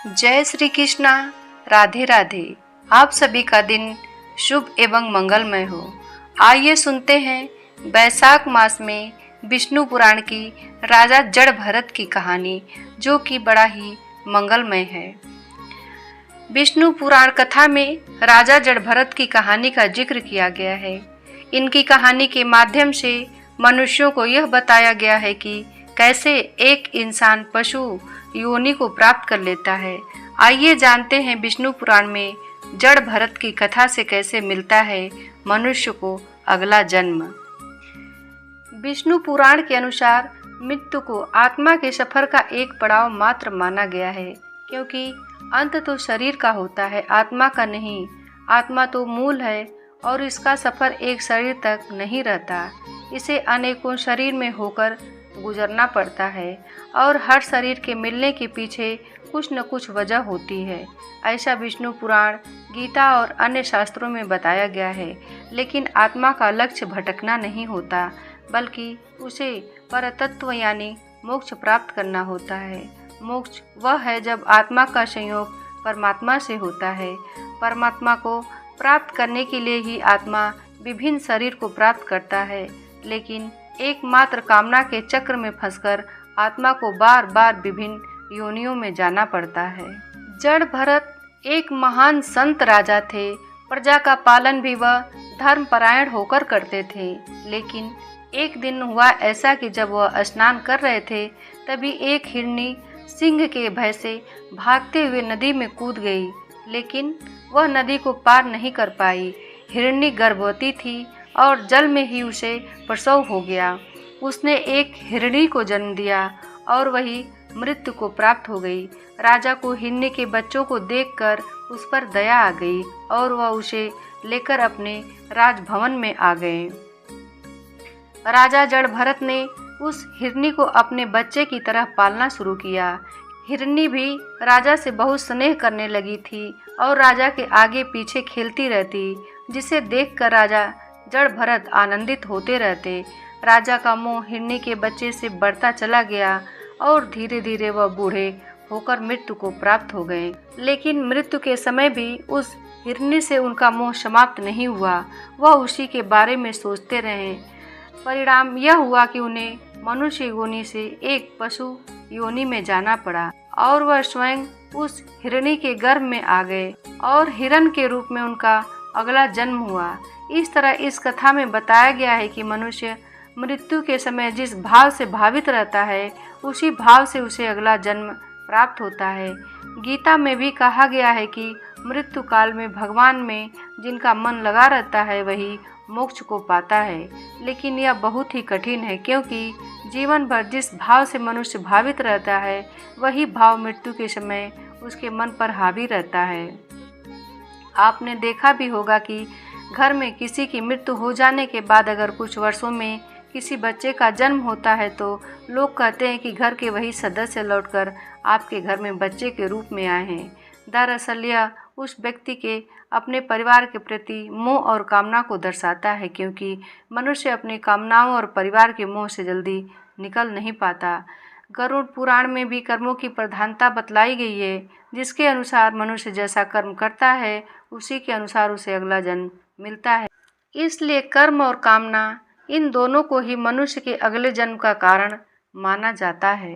जय श्री कृष्णा। राधे राधे। आप सभी का दिन शुभ एवं मंगलमय हो। आइए सुनते हैं वैशाख मास में विष्णु पुराण की राजा जड़ भरत की कहानी, जो कि बड़ा ही मंगलमय है। विष्णु पुराण कथा में राजा जड़ भरत की कहानी का जिक्र किया गया है। इनकी कहानी के माध्यम से मनुष्यों को यह बताया गया है कि कैसे एक इंसान पशु योनि को प्राप्त कर लेता है। आइए जानते हैं विष्णु पुराण में जड़ भरत की कथा से कैसे मिलता है मनुष्य को अगला जन्म। विष्णु पुराण के अनुसार मृत्यु को आत्मा के सफर का एक पड़ाव मात्र माना गया है, क्योंकि अंत तो शरीर का होता है, आत्मा का नहीं। आत्मा तो मूल है और इसका सफर एक शरीर तक नहीं रहता। इसे अनेकों शरीर में होकर गुजरना पड़ता है और हर शरीर के मिलने के पीछे कुछ न कुछ वजह होती है। ऐसा विष्णु पुराण, गीता और अन्य शास्त्रों में बताया गया है। लेकिन आत्मा का लक्ष्य भटकना नहीं होता, बल्कि उसे परतत्व यानी मोक्ष प्राप्त करना होता है। मोक्ष वह है जब आत्मा का संयोग परमात्मा से होता है। परमात्मा को प्राप्त करने के लिए ही आत्मा विभिन्न शरीर को प्राप्त करता है, लेकिन एकमात्र कामना के चक्र में फंसकर आत्मा को बार बार विभिन्न योनियों में जाना पड़ता है। जड़ भरत एक महान संत राजा थे। प्रजा का पालन भी वह धर्मपरायण होकर करते थे। लेकिन एक दिन हुआ ऐसा कि जब वह स्नान कर रहे थे, तभी एक हिरनी सिंह के भय से भागते हुए नदी में कूद गई, लेकिन वह नदी को पार नहीं कर पाई। हिरनी गर्भवती थी और जल में ही उसे प्रसव हो गया। उसने एक हिरणी को जन्म दिया और वही मृत्यु को प्राप्त हो गई। राजा को हिरनी के बच्चों को देखकर उस पर दया आ गई और वह उसे लेकर अपने राजभवन में आ गए। राजा जड़ भरत ने उस हिरनी को अपने बच्चे की तरह पालना शुरू किया। हिरनी भी राजा से बहुत स्नेह करने लगी थी और राजा के आगे पीछे खेलती रहती, जिसे देखकर राजा जड़ भरत आनंदित होते रहते। राजा का मोह हिरनी के बच्चे से बढ़ता चला गया और धीरे धीरे वह बूढ़े होकर मृत्यु को प्राप्त हो गए। लेकिन मृत्यु के समय भी उस हिरनी से उनका मोह समाप्त नहीं हुआ। वह उसी के बारे में सोचते रहे। परिणाम यह हुआ कि उन्हें मनुष्य योनि से एक पशु योनि में जाना पड़ा और वह स्वयं उस हिरनी के गर्भ में आ गए और हिरण के रूप में उनका अगला जन्म हुआ। इस तरह इस कथा में बताया गया है कि मनुष्य मृत्यु के समय जिस भाव से भावित रहता है, उसी भाव से उसे अगला जन्म प्राप्त होता है। गीता में भी कहा गया है कि मृत्यु काल में भगवान में जिनका मन लगा रहता है वही मोक्ष को पाता है। लेकिन यह बहुत ही कठिन है, क्योंकि जीवन भर जिस भाव से मनुष्य भावित रहता है, वही भाव मृत्यु के समय उसके मन पर हावी रहता है। आपने देखा भी होगा कि घर में किसी की मृत्यु हो जाने के बाद अगर कुछ वर्षों में किसी बच्चे का जन्म होता है, तो लोग कहते हैं कि घर के वही सदस्य लौटकर आपके घर में बच्चे के रूप में आए हैं। दरअसल यह उस व्यक्ति के अपने परिवार के प्रति मोह और कामना को दर्शाता है, क्योंकि मनुष्य अपनी कामनाओं और परिवार के मोह से जल्दी निकल नहीं पाता। गरुड़ पुराण में भी कर्मों की प्रधानता बतलाई गई है, जिसके अनुसार मनुष्य जैसा कर्म करता है उसी के अनुसार उसे अगला जन्म मिलता है। इसलिए कर्म और कामना इन दोनों को ही मनुष्य के अगले जन्म का कारण माना जाता है।